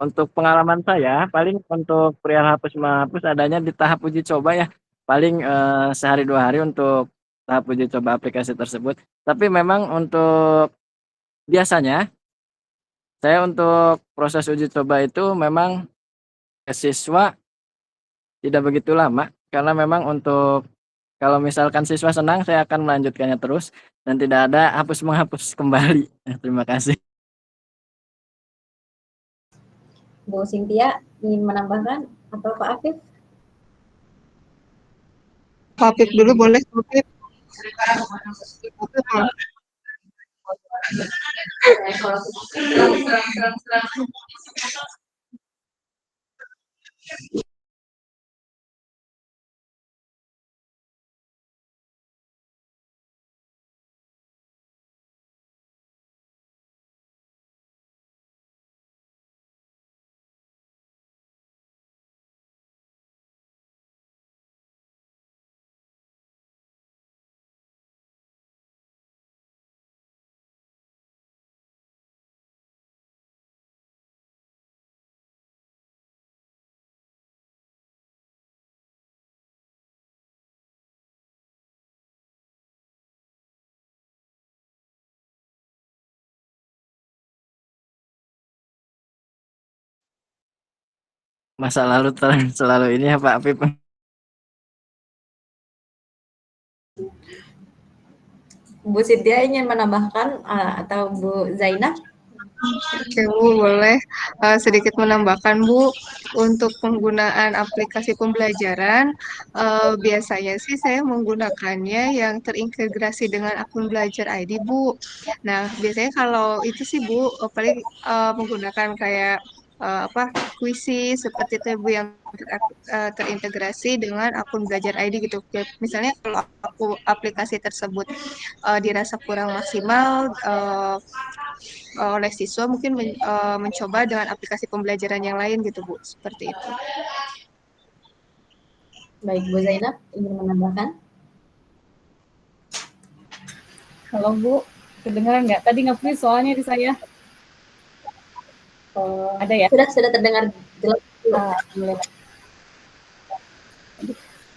Untuk pengalaman saya, paling untuk perihal hapus menghapus adanya di tahap uji coba ya. Paling sehari 2 hari untuk tahap uji coba aplikasi tersebut. Tapi memang untuk biasanya saya untuk proses uji coba itu memang ke siswa tidak begitu lama, karena memang untuk kalau misalkan siswa senang, saya akan melanjutkannya terus dan tidak ada hapus menghapus kembali. Terima kasih. Bu Cynthia ingin menambahkan atau Pak Afif? Pak Afif dulu boleh, Pak Afif. Masa lalu selalu ini ya Pak Afif. Bu Cynthia ingin menambahkan atau Bu Zainab? Oke Bu, boleh sedikit menambahkan Bu, untuk penggunaan aplikasi pembelajaran, biasanya sih saya menggunakannya yang terintegrasi dengan akun Belajar ID Bu. Nah, biasanya kalau itu sih Bu, paling menggunakan kayak kuisi seperti itu Bu, yang terintegrasi dengan akun Belajar ID gitu. Misalnya kalau aplikasi tersebut dirasa kurang maksimal oleh siswa, mungkin mencoba dengan aplikasi pembelajaran yang lain gitu Bu, seperti itu. Baik, Bu Zainab ingin menambahkan? Halo Bu, kedengaran nggak? Tadi nge-freeze soalnya di saya. Ada ya? Sudah terdengar jelas.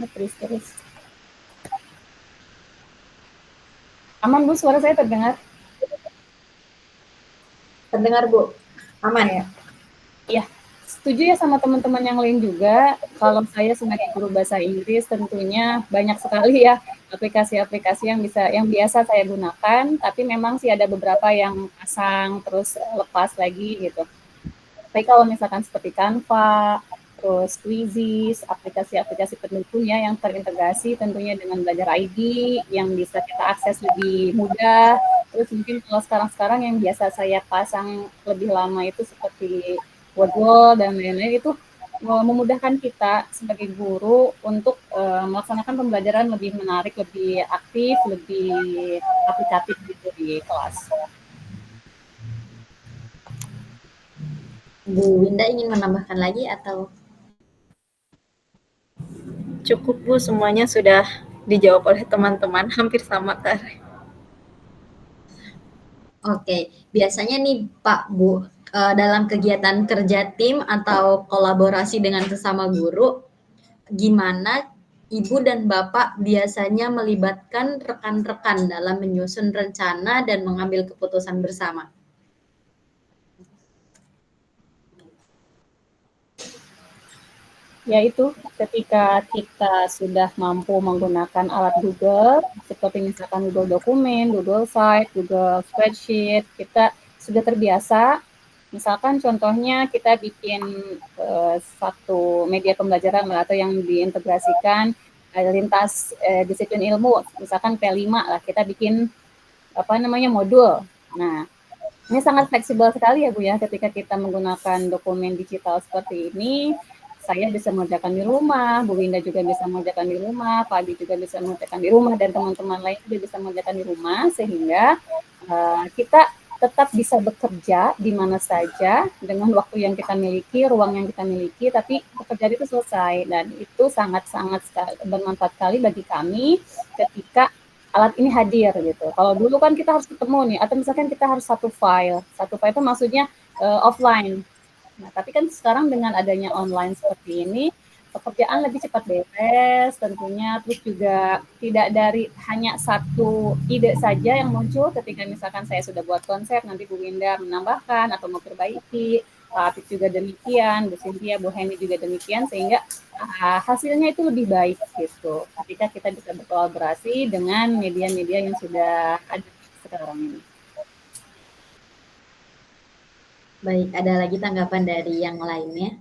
Terus. Aman Bu, suara saya terdengar? Terdengar Bu, aman. Iya, setuju ya sama teman-teman yang lain juga. Kalau saya sebagai guru bahasa Inggris tentunya banyak sekali ya aplikasi-aplikasi yang biasa saya gunakan, tapi memang sih ada beberapa yang pasang terus lepas lagi gitu. Tapi kalau misalkan seperti Canva, terus Quizzes, aplikasi-aplikasi pendukung ya yang terintegrasi tentunya dengan Belajar ID yang bisa kita akses lebih mudah. Terus mungkin kalau sekarang yang biasa saya pasang lebih lama itu seperti Wordwall dan lain-lain itu memudahkan kita sebagai guru untuk melaksanakan pembelajaran lebih menarik, lebih aktif, lebih aplikatif gitu di kelas. Bu Winda ingin menambahkan lagi atau? Cukup Bu, semuanya sudah dijawab oleh teman-teman, hampir sama Kak. Oke, biasanya nih Pak Bu, dalam kegiatan kerja tim atau kolaborasi dengan sesama guru, gimana Ibu dan Bapak biasanya melibatkan rekan-rekan dalam menyusun rencana dan mengambil keputusan bersama? Yaitu ketika kita sudah mampu menggunakan alat Google, seperti misalkan Google Dokumen, Google Site, Google Spreadsheet, kita sudah terbiasa. Misalkan contohnya kita bikin satu media pembelajaran atau yang diintegrasikan lintas disiplin ilmu, misalkan P5 lah, kita bikin modul. Nah, ini sangat fleksibel sekali ya Bu ya, ketika kita menggunakan dokumen digital seperti ini. Saya bisa mengerjakan di rumah, Bu Winda juga bisa mengerjakan di rumah, Pak Adi juga bisa mengerjakan di rumah, dan teman-teman lain juga bisa mengerjakan di rumah, sehingga kita tetap bisa bekerja di mana saja dengan waktu yang kita miliki, ruang yang kita miliki, tapi pekerjaan itu selesai, dan itu sangat-sangat bermanfaat sekali bagi kami ketika alat ini hadir gitu. Kalau dulu kan kita harus ketemu nih, atau misalkan kita harus satu file itu maksudnya offline. Nah, tapi kan sekarang dengan adanya online seperti ini, pekerjaan lebih cepat beres tentunya, terus juga tidak dari hanya satu ide saja yang muncul ketika misalkan saya sudah buat konsep, nanti Bu Winda menambahkan atau memperbaiki, Pak Apik juga demikian, Bu Cynthia, Bu Henny juga demikian, sehingga hasilnya itu lebih baik gitu, ketika kita bisa berkolaborasi dengan media-media yang sudah ada sekarang ini. Baik, ada lagi tanggapan dari yang lainnya?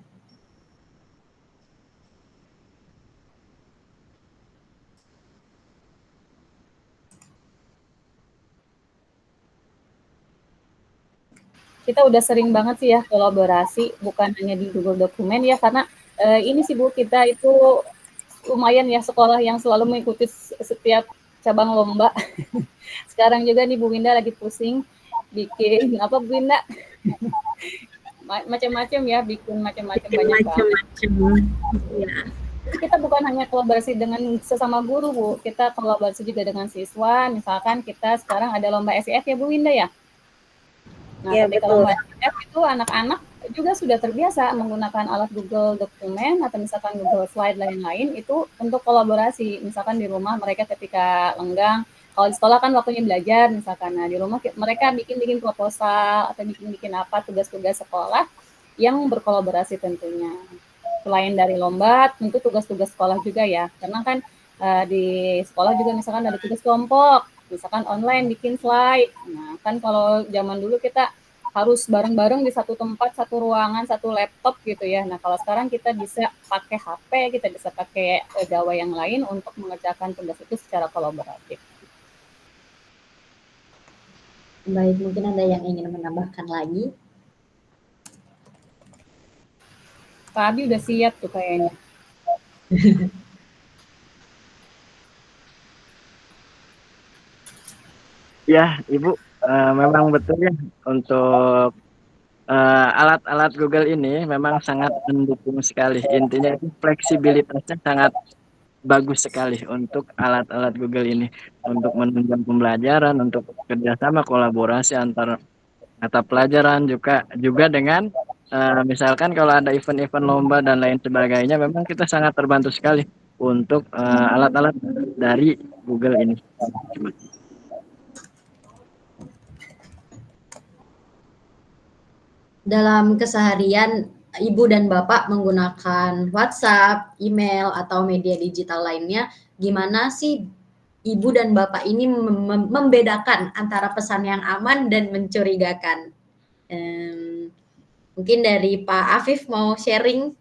Kita udah sering banget sih ya kolaborasi, bukan hanya di Google Dokumen ya, karena ini sih Bu, kita itu lumayan ya sekolah yang selalu mengikuti setiap cabang lomba. Sekarang juga nih Bu Winda lagi pusing bikin apa Bu Winda? Macam-macam ya, bikin macam-macam banyak banget. Ya. Kita bukan hanya kolaborasi dengan sesama guru Bu, kita kolaborasi juga dengan siswa. Misalkan kita sekarang ada lomba SIF ya Bu Winda ya. Nah, Ya, ketika betul. lomba SIF itu anak-anak juga sudah terbiasa menggunakan alat Google Dokumen atau misalkan Google Slide lain-lain itu untuk kolaborasi. Misalkan di rumah mereka ketika lenggang, kalau di sekolah kan waktunya belajar misalkan, nah di rumah mereka bikin proposal atau bikin apa tugas-tugas sekolah yang berkolaborasi tentunya. Selain dari lomba, tentu tugas-tugas sekolah juga ya, karena kan di sekolah juga misalkan ada tugas kelompok, misalkan online bikin slide. Nah kan kalau zaman dulu kita harus bareng-bareng di satu tempat, satu ruangan, satu laptop gitu ya. Nah, kalau sekarang kita bisa pakai HP, kita bisa pakai gawai yang lain untuk mengerjakan tugas itu secara kolaboratif. Baik, mungkin ada yang ingin menambahkan lagi? Pak Abi udah siap tuh kayaknya. Ya, Ibu, memang betul ya untuk alat-alat Google ini memang sangat mendukung sekali. Intinya itu fleksibilitasnya sangat bagus sekali untuk alat-alat Google ini untuk menunjang pembelajaran, untuk kerjasama kolaborasi antar mata pelajaran juga dengan misalkan kalau ada event-event lomba dan lain sebagainya, memang kita sangat terbantu sekali untuk alat-alat dari Google ini. Dalam keseharian Ibu dan Bapak menggunakan WhatsApp, email, atau media digital lainnya, gimana sih Ibu dan Bapak ini membedakan antara pesan yang aman dan mencurigakan? Mungkin dari Pak Afif mau sharing.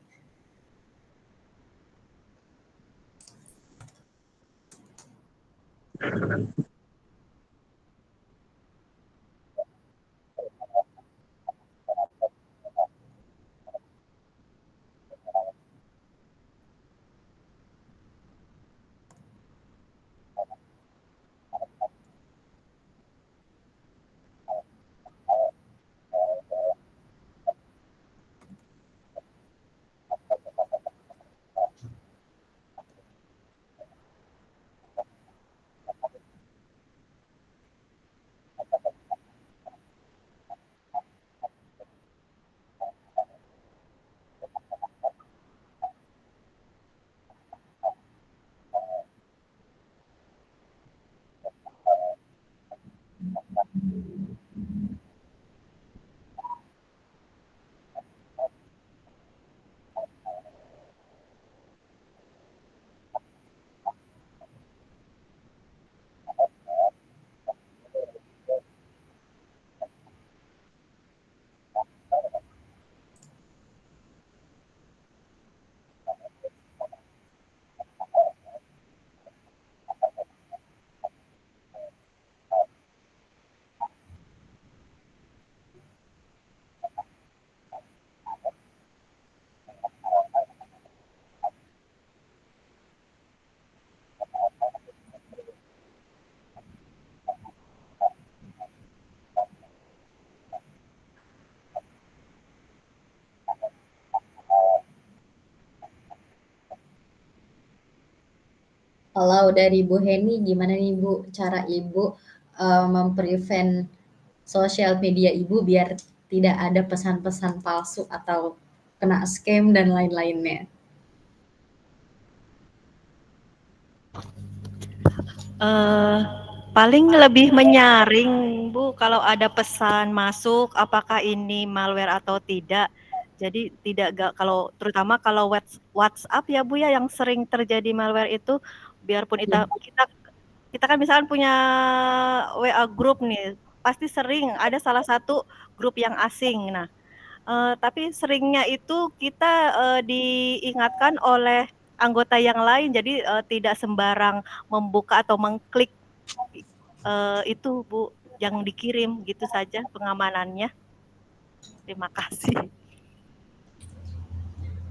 Kalau dari Bu Heni, gimana nih Bu cara Ibu memprevent sosial media Ibu biar tidak ada pesan-pesan palsu atau kena scam dan lain-lainnya? Paling lebih menyaring Bu kalau ada pesan masuk apakah ini malware atau tidak. Jadi tidak kalau terutama kalau WhatsApp ya Bu ya yang sering terjadi malware itu, biarpun kita kan misalkan punya WA grup nih, pasti sering ada salah satu grup yang asing. Nah, tapi seringnya itu kita diingatkan oleh anggota yang lain, jadi tidak sembarang membuka atau mengklik itu Bu yang dikirim, gitu saja pengamanannya. Terima kasih.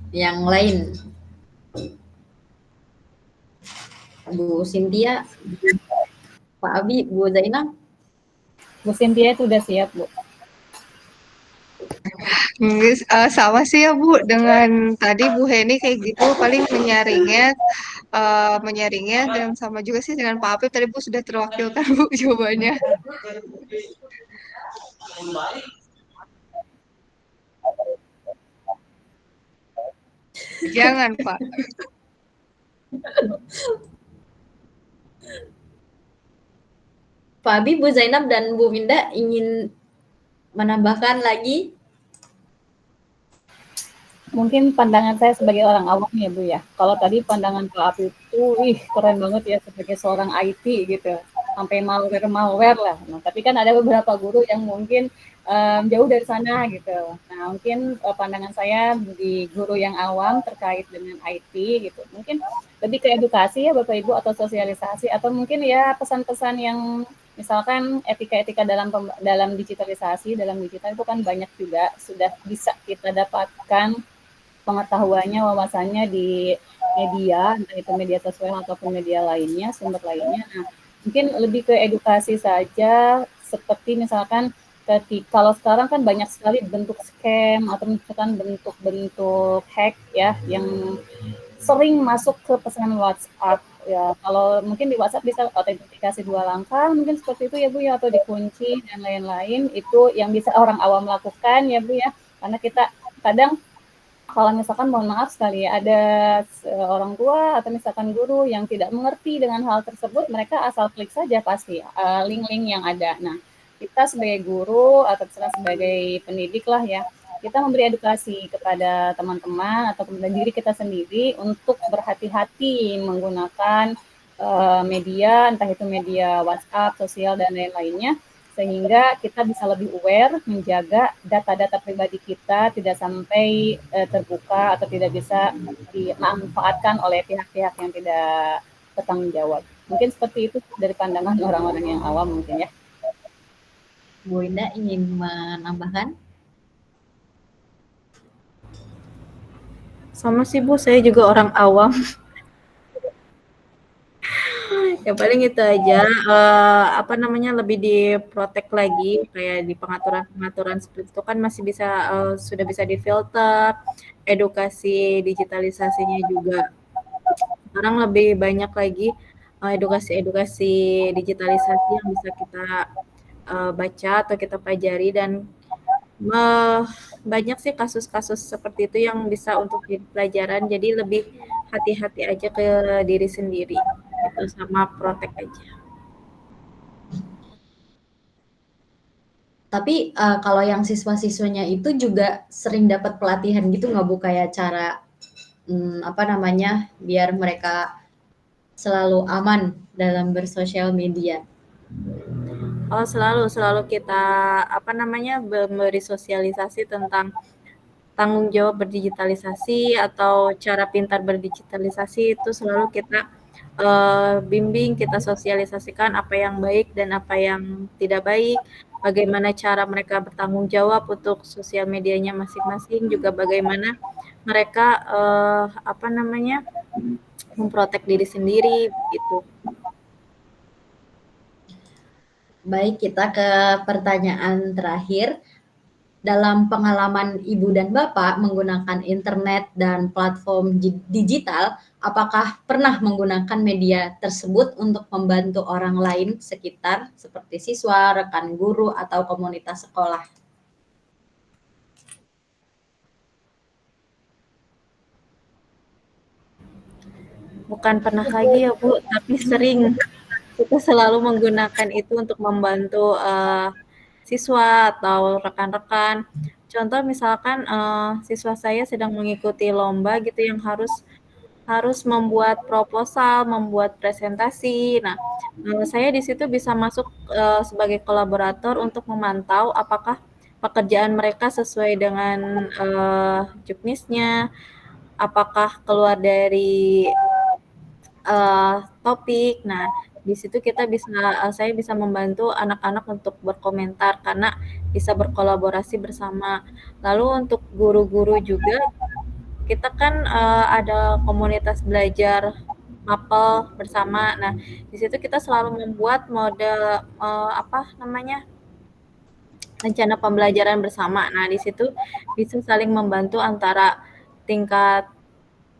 Yang lain, Bu Cynthia, Pak Abi, Bu Zainab. Bu Cynthia itu udah siap, Bu. Sama sih ya Bu, dengan tadi Bu Heni kayak gitu, paling menyaringnya dan sama juga sih dengan Pak Apip tadi Bu sudah terwakilkan Bu jawabannya. Jangan Pak. Pak Abi, Bu Zainab, dan Bu Winda ingin menambahkan lagi? Mungkin pandangan saya sebagai orang awam ya Bu ya. Kalau tadi pandangan Pak Apip itu, keren banget ya sebagai seorang IT gitu. Sampai malware lah. Nah, tapi kan ada beberapa guru yang mungkin jauh dari sana gitu. Nah, mungkin pandangan saya di guru yang awam terkait dengan IT gitu. Mungkin lebih ke edukasi ya Bapak Ibu atau sosialisasi atau mungkin ya pesan-pesan yang misalkan etika-etika dalam digitalisasi, dalam digital itu kan banyak juga sudah bisa kita dapatkan pengetahuannya, wawasannya di media, entah itu media sosial ataupun media lainnya, sumber lainnya. Nah, mungkin lebih ke edukasi saja, seperti misalkan kalau sekarang kan banyak sekali bentuk scam atau misalkan bentuk-bentuk hack ya yang sering masuk ke pesan WhatsApp ya. Kalau mungkin di WhatsApp bisa autentifikasi 2 langkah, mungkin seperti itu ya Bu ya, atau dikunci dan lain-lain. Itu yang bisa orang awam lakukan ya Bu ya, karena kita kadang kalau misalkan mohon maaf sekali ada orang tua atau misalkan guru yang tidak mengerti dengan hal tersebut, mereka asal klik saja pasti link-link yang ada. Nah, kita sebagai guru atau sebagai pendidik lah ya, kita memberi edukasi kepada teman-teman atau kepada diri kita sendiri untuk berhati-hati menggunakan media, entah itu media WhatsApp, sosial, dan lain-lainnya, sehingga kita bisa lebih aware menjaga data-data pribadi kita tidak sampai terbuka atau tidak bisa dimanfaatkan oleh pihak-pihak yang tidak bertanggung jawab. Mungkin seperti itu dari pandangan orang-orang yang awam mungkin ya. Bu Indah ingin menambahkan? Sama sih Bu, saya juga orang awam. Ya paling itu aja, apa namanya, lebih diprotek lagi, kayak di pengaturan-pengaturan seperti itu kan masih bisa, sudah bisa difilter, edukasi digitalisasinya juga sekarang lebih banyak lagi, edukasi-edukasi digitalisasi yang bisa kita, baca atau kita pelajari dan, banyak sih kasus-kasus seperti itu yang bisa untuk jadi pelajaran, jadi lebih hati-hati aja ke diri sendiri, gitu, sama protek aja. Tapi kalau yang siswa-siswanya itu juga sering dapat pelatihan gitu nggak Bu, kayak cara apa namanya, biar mereka selalu aman dalam bersosial media? Oh, selalu kita apa namanya, memberi sosialisasi tentang tanggung jawab berdigitalisasi atau cara pintar berdigitalisasi, itu selalu kita bimbing, kita sosialisasikan apa yang baik dan apa yang tidak baik, bagaimana cara mereka bertanggung jawab untuk sosial medianya masing-masing, juga bagaimana mereka apa namanya, memprotek diri sendiri gitu. Baik, kita ke pertanyaan terakhir. Dalam pengalaman Ibu dan Bapak menggunakan internet dan platform digital, apakah pernah menggunakan media tersebut untuk membantu orang lain sekitar seperti siswa, rekan guru, atau komunitas sekolah? Bukan pernah lagi ya Bu, tapi sering. Kita selalu menggunakan itu untuk membantu siswa atau rekan-rekan. Contoh misalkan siswa saya sedang mengikuti lomba gitu yang harus membuat proposal, membuat presentasi. Nah, saya di situ bisa masuk sebagai kolaborator untuk memantau apakah pekerjaan mereka sesuai dengan juknisnya, apakah keluar dari topik. Nah, di situ saya bisa membantu anak-anak untuk berkomentar karena bisa berkolaborasi bersama. Lalu untuk guru-guru juga, kita kan ada komunitas belajar mapel bersama. Nah, di situ kita selalu membuat model apa namanya, rencana pembelajaran bersama. Nah, di situ bisa saling membantu antara tingkat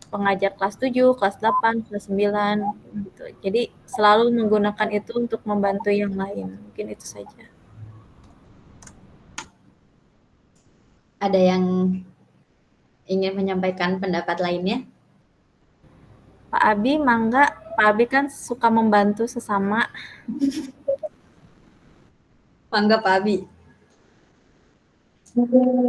pengajar kelas 7, kelas 8, kelas 9 gitu. Jadi selalu menggunakan itu untuk membantu yang lain. Mungkin itu saja. Ada yang ingin menyampaikan pendapat lainnya? Pak Abi, mangga. Pak Abi kan suka membantu sesama. Mangga Pak Abi.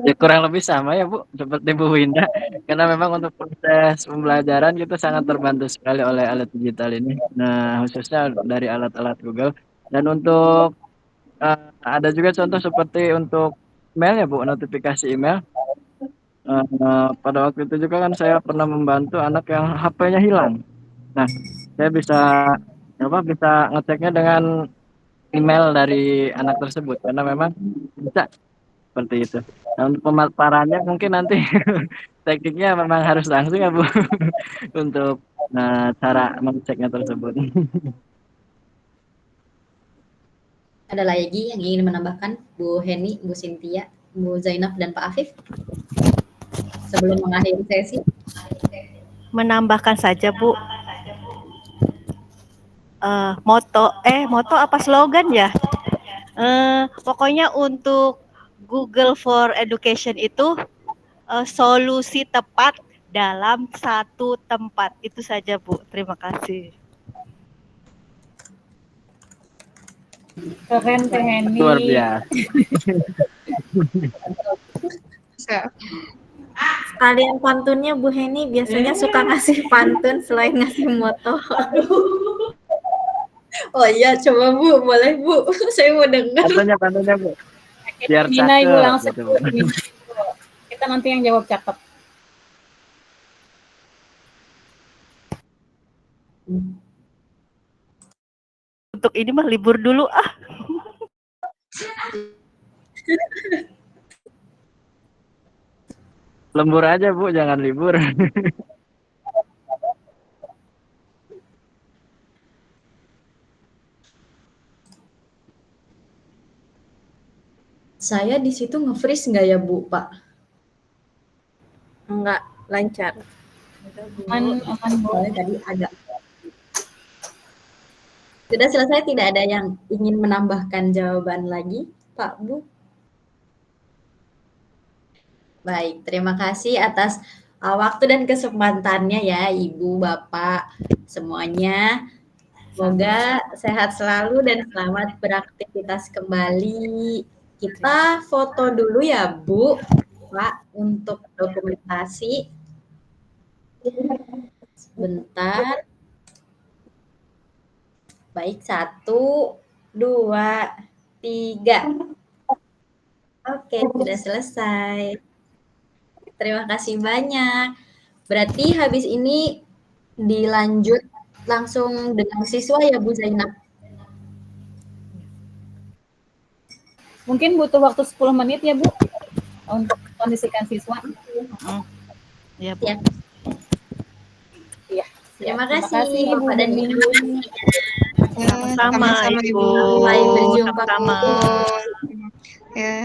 Ya kurang lebih sama ya Bu, seperti Bu Winda. Karena memang untuk proses pembelajaran kita sangat terbantu sekali oleh alat digital ini. Nah, khususnya dari alat-alat Google. Dan untuk ada juga contoh seperti untuk email ya Bu, notifikasi email. Pada waktu itu juga kan saya pernah membantu anak yang HP-nya hilang. Nah, saya bisa ngeceknya dengan email dari anak tersebut karena memang bisa seperti itu. Nah, untuk pemaparannya mungkin nanti tekniknya memang harus langsung ya Bu untuk cara mengeceknya tersebut. Ada lagi yang ingin menambahkan Bu Heni, Bu Cynthia, Bu Zainab, dan Pak Afif sebelum mengakhiri sesi? Menambahkan saja Bu, moto apa slogan ya? Pokoknya untuk Google for Education itu solusi tepat dalam satu tempat. Itu saja, Bu. Terima kasih. Keren Teh Heni. Luar biasa. Sekalian pantunnya Bu Heni biasanya suka ngasih pantun selain ngasih moto. Oh iya, coba Bu, boleh Bu. Saya mau dengar. Pantunnya Bu. Biar Mina Ibu cakep, langsung. gitu, Bu. Kita nanti yang jawab cakep. Untuk ini mah libur dulu ah. Lembur aja Bu, jangan libur. Saya di situ nge-freeze nggak ya Bu, Pak? Enggak, lancar. Aman Bu. Soalnya tadi agak. Sudah selesai, tidak ada yang ingin menambahkan jawaban lagi, Pak Bu? Baik, terima kasih atas waktu dan kesempatannya ya Ibu, Bapak, semuanya. Semoga sehat selalu dan selamat beraktivitas kembali. Kita foto dulu ya Bu, Pak, untuk dokumentasi. Sebentar. Baik, 1, 2, 3. Oke, sudah selesai. Terima kasih banyak. Berarti habis ini dilanjut langsung dengan siswa ya Bu Zainab? Mungkin butuh waktu 10 menit ya Bu untuk kondisikan siswa. Ya, Bu. Ya. Iya. Terima Terima kasih kasih, Bu Bapak dan Heni. Ibu. Sama-sama, Sama-sama, Ibu. Ibu. Sampai berjumpa. Sama-sama. Ya.